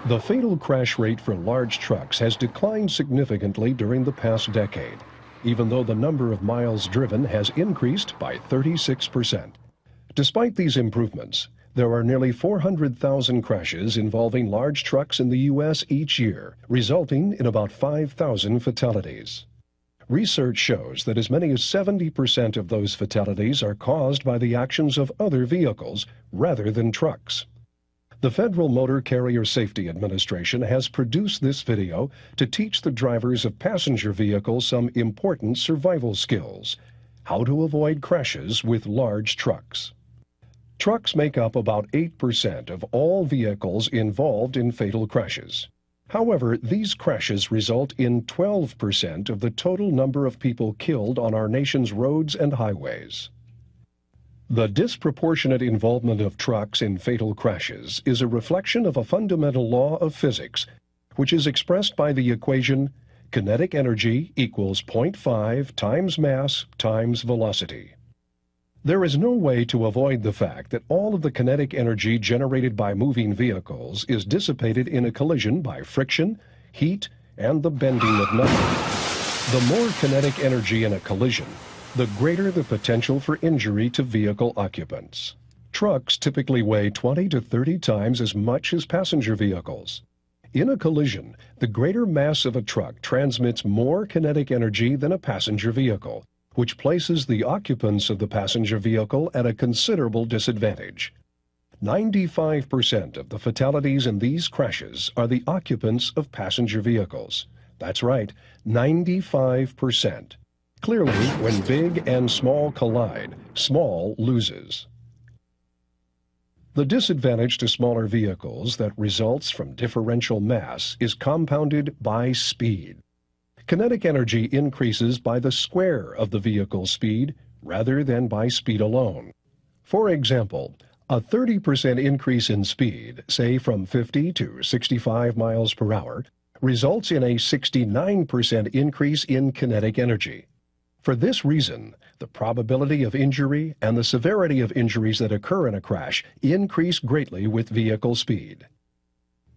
The fatal crash rate for large trucks has declined significantly during the past decade, even though the number of miles driven has increased by 36%. Despite these improvements, there are nearly 400,000 crashes involving large trucks in the U.S. each year, resulting in about 5,000 fatalities. Research shows that as many as 70% of those fatalities are caused by the actions of other vehicles rather than trucks. The Federal Motor Carrier Safety Administration has produced this video to teach the drivers of passenger vehicles some important survival skills: how to avoid crashes with large trucks. Trucks make up about 8% of all vehicles involved in fatal crashes. However, these crashes result in 12% of the total number of people killed on our nation's roads and highways. The disproportionate involvement of trucks in fatal crashes is a reflection of a fundamental law of physics, which is expressed by the equation kinetic energy equals 0.5 times mass times velocity. There is no way to avoid the fact that all of the kinetic energy generated by moving vehicles is dissipated in a collision by friction, heat, and the bending of nothing. The more kinetic energy in a collision, the greater the potential for injury to vehicle occupants. Trucks typically weigh 20 to 30 times as much as passenger vehicles. In a collision, the greater mass of a truck transmits more kinetic energy than a passenger vehicle, which places the occupants of the passenger vehicle at a considerable disadvantage. 95% of the fatalities in these crashes are the occupants of passenger vehicles. That's right, 95%. Clearly, when big and small collide, small loses. The disadvantage to smaller vehicles that results from differential mass is compounded by speed. Kinetic energy increases by the square of the vehicle's speed rather than by speed alone. For example, a 30% increase in speed, say from 50 to 65 miles per hour, results in a 69% increase in kinetic energy. For this reason, the probability of injury and the severity of injuries that occur in a crash increase greatly with vehicle speed.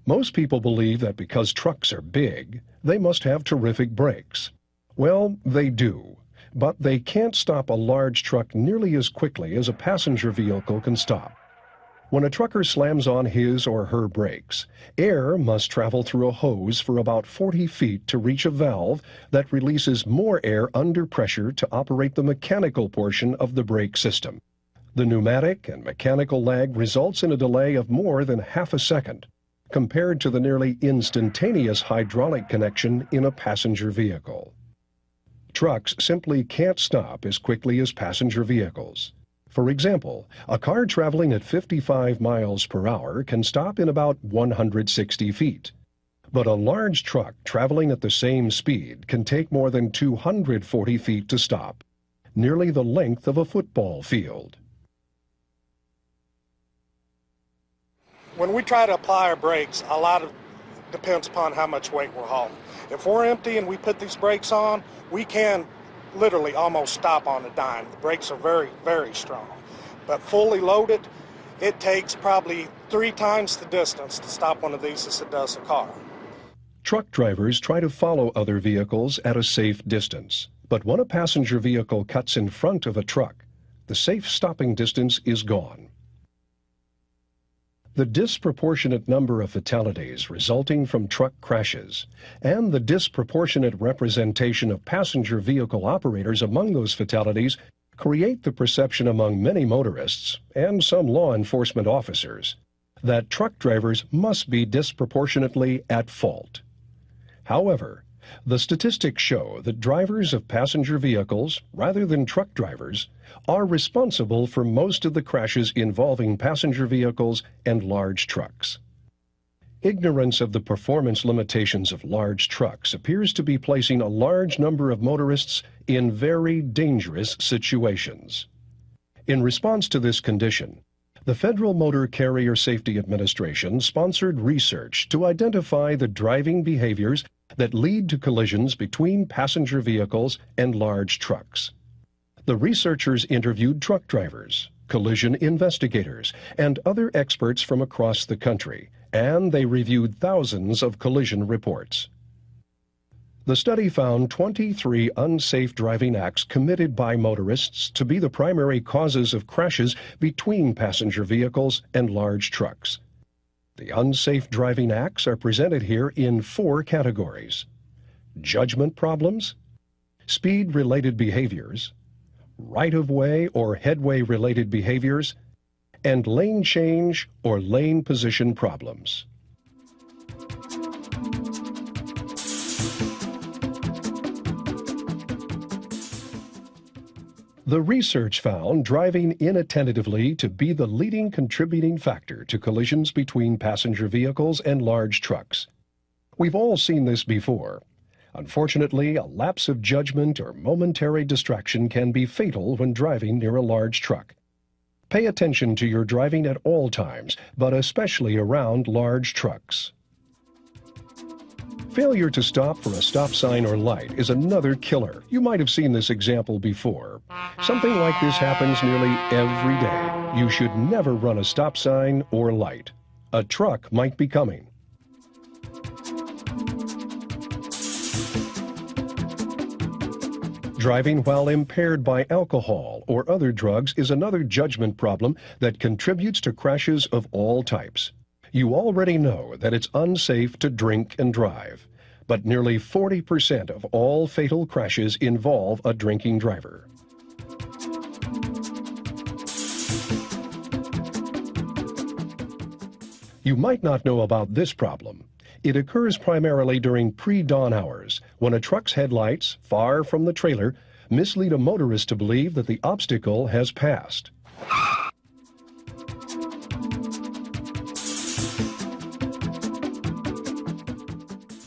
Most people believe that because trucks are big, they must have terrific brakes. Well, they do, but they can't stop a large truck nearly as quickly as a passenger vehicle can stop. When a trucker slams on his or her brakes, air must travel through a hose for about 40 feet to reach a valve that releases more air under pressure to operate the mechanical portion of the brake system. The pneumatic and mechanical lag results in a delay of more than half a second, compared to the nearly instantaneous hydraulic connection in a passenger vehicle. Trucks simply can't stop as quickly as passenger vehicles. For example, a car traveling at 55 miles per hour can stop in about 160 feet. But a large truck traveling at the same speed can take more than 240 feet to stop, nearly the length of a football field. When we try to apply our brakes, a lot of depends upon how much weight we're hauling. If we're empty and we put these brakes on, we can literally almost stop on a dime. The brakes are very, very strong. But fully loaded, it takes probably 3 times the distance to stop one of these as it does a car. Truck drivers try to follow other vehicles at a safe distance. But when a passenger vehicle cuts in front of a truck, the safe stopping distance is gone. The disproportionate number of fatalities resulting from truck crashes and the disproportionate representation of passenger vehicle operators among those fatalities create the perception among many motorists and some law enforcement officers that truck drivers must be disproportionately at fault. However, the statistics show that drivers of passenger vehicles, rather than truck drivers, are responsible for most of the crashes involving passenger vehicles and large trucks. Ignorance of the performance limitations of large trucks appears to be placing a large number of motorists in very dangerous situations. In response to this condition, the Federal Motor Carrier Safety Administration sponsored research to identify the driving behaviors that lead to collisions between passenger vehicles and large trucks. The researchers interviewed truck drivers, collision investigators, and other experts from across the country and they reviewed thousands of collision reports. The study found 23 unsafe driving acts committed by motorists to be the primary causes of crashes between passenger vehicles and large trucks. The unsafe driving acts are presented here in 4 categories: judgment problems, speed-related behaviors, right-of-way or headway-related behaviors, and lane change or lane position problems. The research found driving inattentively to be the leading contributing factor to collisions between passenger vehicles and large trucks. We've all seen this before. Unfortunately, a lapse of judgment or momentary distraction can be fatal when driving near a large truck. Pay attention to your driving at all times, but especially around large trucks. Failure to stop for a stop sign or light is another killer. You might have seen this example before. Something like this happens nearly every day. You should never run a stop sign or light. A truck might be coming. Driving while impaired by alcohol or other drugs is another judgment problem that contributes to crashes of all types. You already know that it's unsafe to drink and drive, but nearly 40% of all fatal crashes involve a drinking driver. You might not know about this problem. It occurs primarily during pre-dawn hours, when a truck's headlights, far from the trailer, mislead a motorist to believe that the obstacle has passed.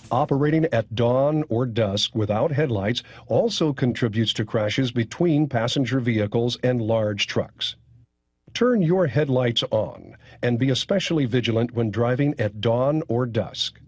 Operating at dawn or dusk without headlights also contributes to crashes between passenger vehicles and large trucks. Turn your headlights on and be especially vigilant when driving at dawn or dusk.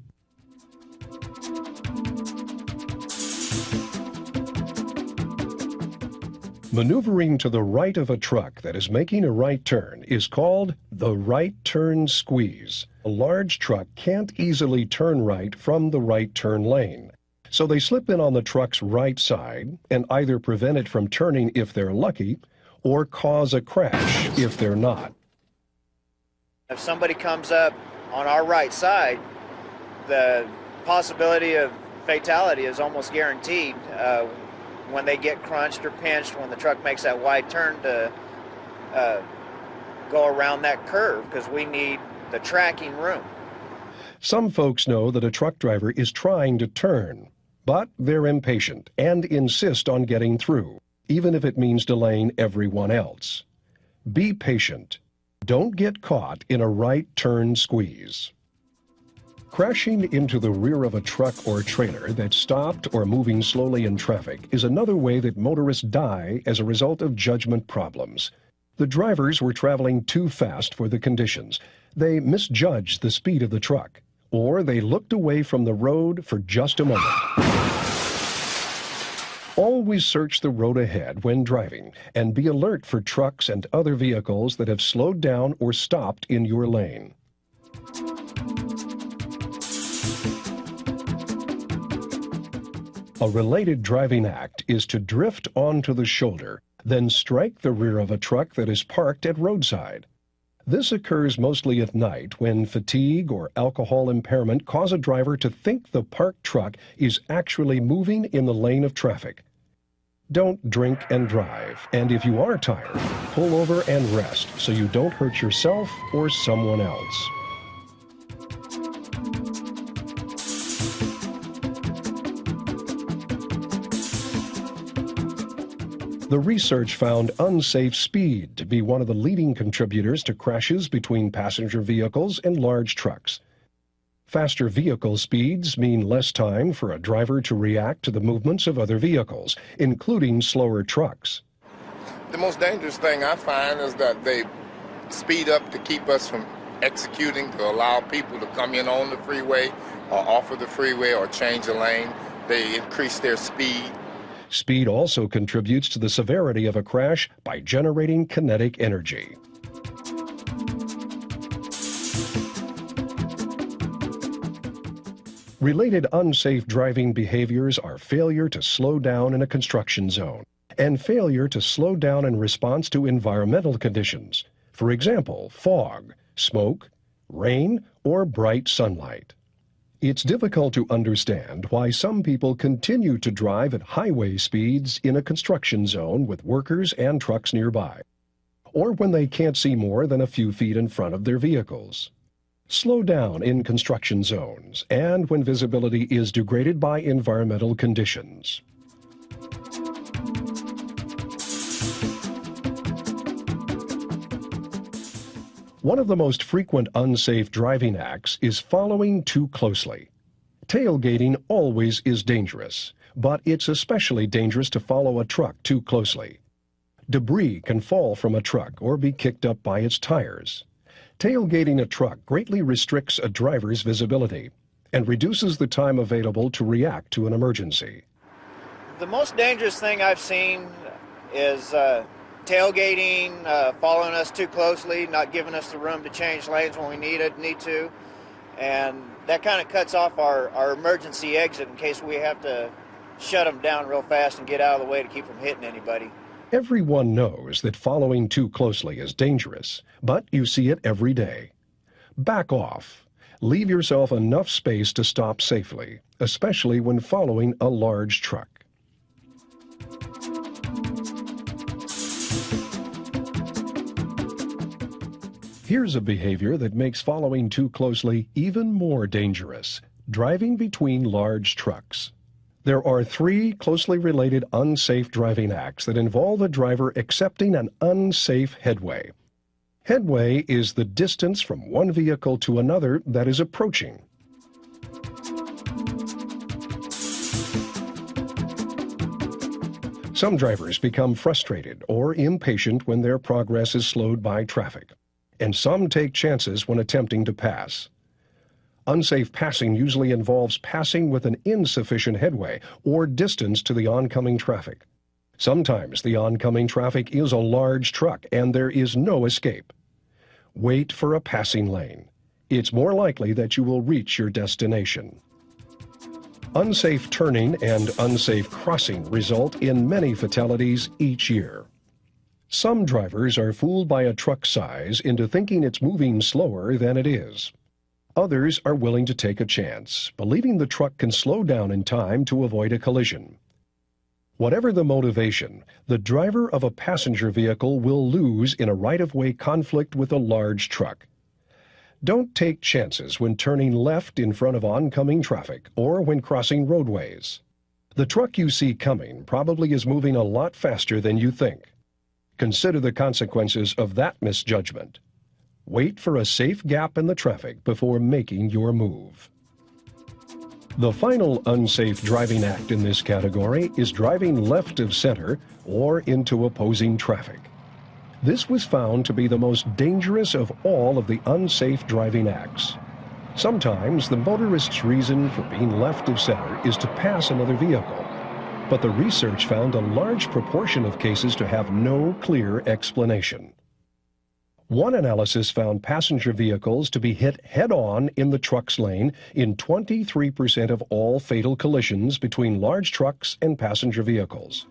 Maneuvering to the right of a truck that is making a right turn is called the right turn squeeze. A large truck can't easily turn right from the right turn lane, so they slip in on the truck's right side and either prevent it from turning if they're lucky or cause a crash if they're not. If somebody comes up on our right side, the possibility of fatality is almost guaranteed when they get crunched or pinched when the truck makes that wide turn to go around that curve, because we need the tracking room. Some folks know that a truck driver is trying to turn, but they're impatient and insist on getting through, even if it means delaying everyone else. Be patient. Don't get caught in a right turn squeeze. Crashing into the rear of a truck or trailer that's stopped or moving slowly in traffic is another way that motorists die as a result of judgment problems. The drivers were traveling too fast for the conditions. They misjudged the speed of the truck, or they looked away from the road for just a moment. Always search the road ahead when driving, and be alert for trucks and other vehicles that have slowed down or stopped in your lane. A related driving act is to drift onto the shoulder, then strike the rear of a truck that is parked at roadside. This occurs mostly at night when fatigue or alcohol impairment cause a driver to think the parked truck is actually moving in the lane of traffic. Don't drink and drive, and if you are tired, pull over and rest so you don't hurt yourself or someone else. The research found unsafe speed to be one of the leading contributors to crashes between passenger vehicles and large trucks. Faster vehicle speeds mean less time for a driver to react to the movements of other vehicles, including slower trucks. The most dangerous thing I find is that they speed up to keep us from executing, to allow people to come in on the freeway or off of the freeway or change a lane. They increase their speed. Speed also contributes to the severity of a crash by generating kinetic energy. Related unsafe driving behaviors are failure to slow down in a construction zone and failure to slow down in response to environmental conditions. For example, fog, smoke, rain, or bright sunlight. It's difficult to understand why some people continue to drive at highway speeds in a construction zone with workers and trucks nearby, or when they can't see more than a few feet in front of their vehicles. Slow down in construction zones and when visibility is degraded by environmental conditions. One of the most frequent unsafe driving acts is following too closely. Tailgating always is dangerous, but it's especially dangerous to follow a truck too closely. Debris can fall from a truck or be kicked up by its tires. Tailgating a truck greatly restricts a driver's visibility and reduces the time available to react to an emergency. The most dangerous thing I've seen is tailgating, following us too closely, not giving us the room to change lanes when we need to, and that kind of cuts off our emergency exit in case we have to shut them down real fast and get out of the way to keep from hitting anybody. Everyone knows that following too closely is dangerous, but you see it every day. Back off. Leave yourself enough space to stop safely, especially when following a large truck. Here's a behavior that makes following too closely even more dangerous: driving between large trucks. There are 3 closely related unsafe driving acts that involve a driver accepting an unsafe headway. Headway is the distance from one vehicle to another that is approaching. Some drivers become frustrated or impatient when their progress is slowed by traffic, and some take chances when attempting to pass. Unsafe passing usually involves passing with an insufficient headway or distance to the oncoming traffic. Sometimes the oncoming traffic is a large truck and there is no escape. Wait for a passing lane. It's more likely that you will reach your destination. Unsafe turning and unsafe crossing result in many fatalities each year. Some drivers are fooled by a truck size into thinking it's moving slower than it is. Others are willing to take a chance, believing the truck can slow down in time to avoid a collision. Whatever the motivation, the driver of a passenger vehicle will lose in a right-of-way conflict with a large truck. Don't take chances when turning left in front of oncoming traffic or when crossing roadways. The truck you see coming probably is moving a lot faster than you think. Consider the consequences of that misjudgment. Wait for a safe gap in the traffic before making your move. The final unsafe driving act in this category is driving left of center or into opposing traffic. This was found to be the most dangerous of all of the unsafe driving acts. Sometimes the motorist's reason for being left of center is to pass another vehicle, but the research found a large proportion of cases to have no clear explanation. One analysis found passenger vehicles to be hit head-on in the truck's lane in 23% of all fatal collisions between large trucks and passenger vehicles.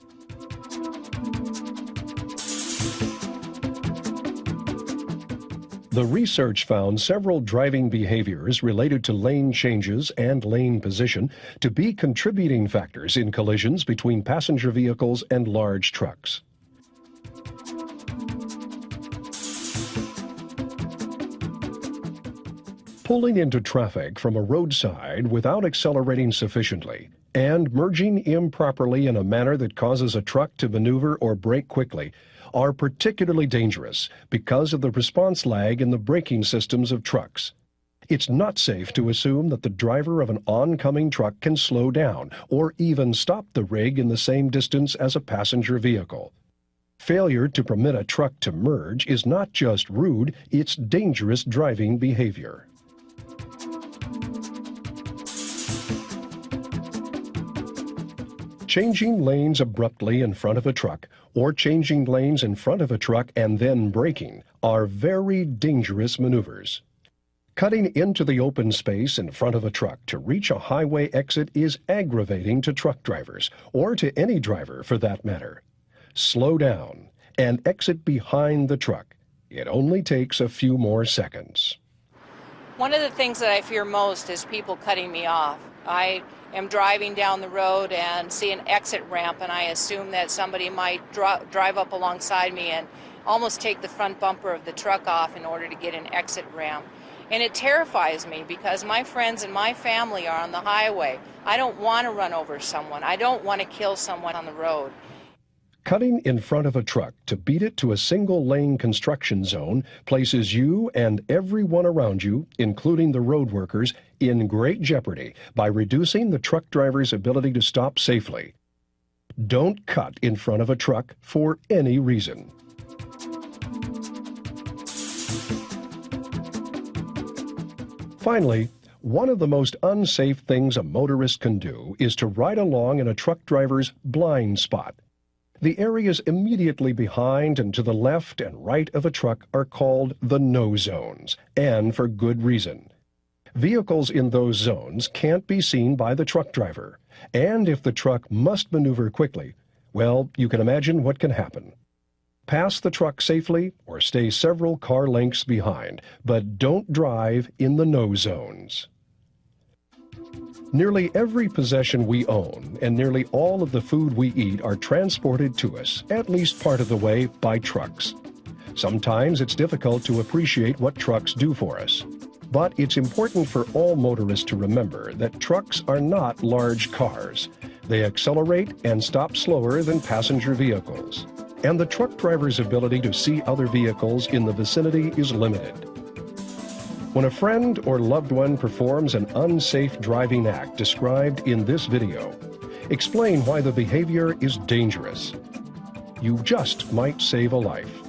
The research found several driving behaviors related to lane changes and lane position to be contributing factors in collisions between passenger vehicles and large trucks. Pulling into traffic from a roadside without accelerating sufficiently and merging improperly in a manner that causes a truck to maneuver or brake quickly are particularly dangerous because of the response lag in the braking systems of trucks. It's not safe to assume that the driver of an oncoming truck can slow down or even stop the rig in the same distance as a passenger vehicle. Failure to permit a truck to merge is not just rude, it's dangerous driving behavior. Changing lanes abruptly in front of a truck or changing lanes in front of a truck and then braking are very dangerous maneuvers. Cutting into the open space in front of a truck to reach a highway exit is aggravating to truck drivers, or to any driver for that matter. Slow down and exit behind the truck. It only takes a few more seconds. One of the things that I fear most is people cutting me off. I am driving down the road and see an exit ramp, and I assume that somebody might drive up alongside me and almost take the front bumper of the truck off in order to get an exit ramp. And it terrifies me because my friends and my family are on the highway. I don't want to run over someone. I don't want to kill someone on the road. Cutting in front of a truck to beat it to a single-lane construction zone places you and everyone around you, including the road workers, in great jeopardy by reducing the truck driver's ability to stop safely. Don't cut in front of a truck for any reason. Finally, one of the most unsafe things a motorist can do is to ride along in a truck driver's blind spot. The areas immediately behind and to the left and right of a truck are called the no zones, and for good reason. Vehicles in those zones can't be seen by the truck driver, and if the truck must maneuver quickly, well, you can imagine what can happen. Pass the truck safely or stay several car lengths behind, but don't drive in the no zones. Nearly every possession we own and nearly all of the food we eat are transported to us, at least part of the way, by trucks. Sometimes it's difficult to appreciate what trucks do for us. But it's important for all motorists to remember that trucks are not large cars. They accelerate and stop slower than passenger vehicles. And the truck driver's ability to see other vehicles in the vicinity is limited. When a friend or loved one performs an unsafe driving act described in this video, explain why the behavior is dangerous. You just might save a life.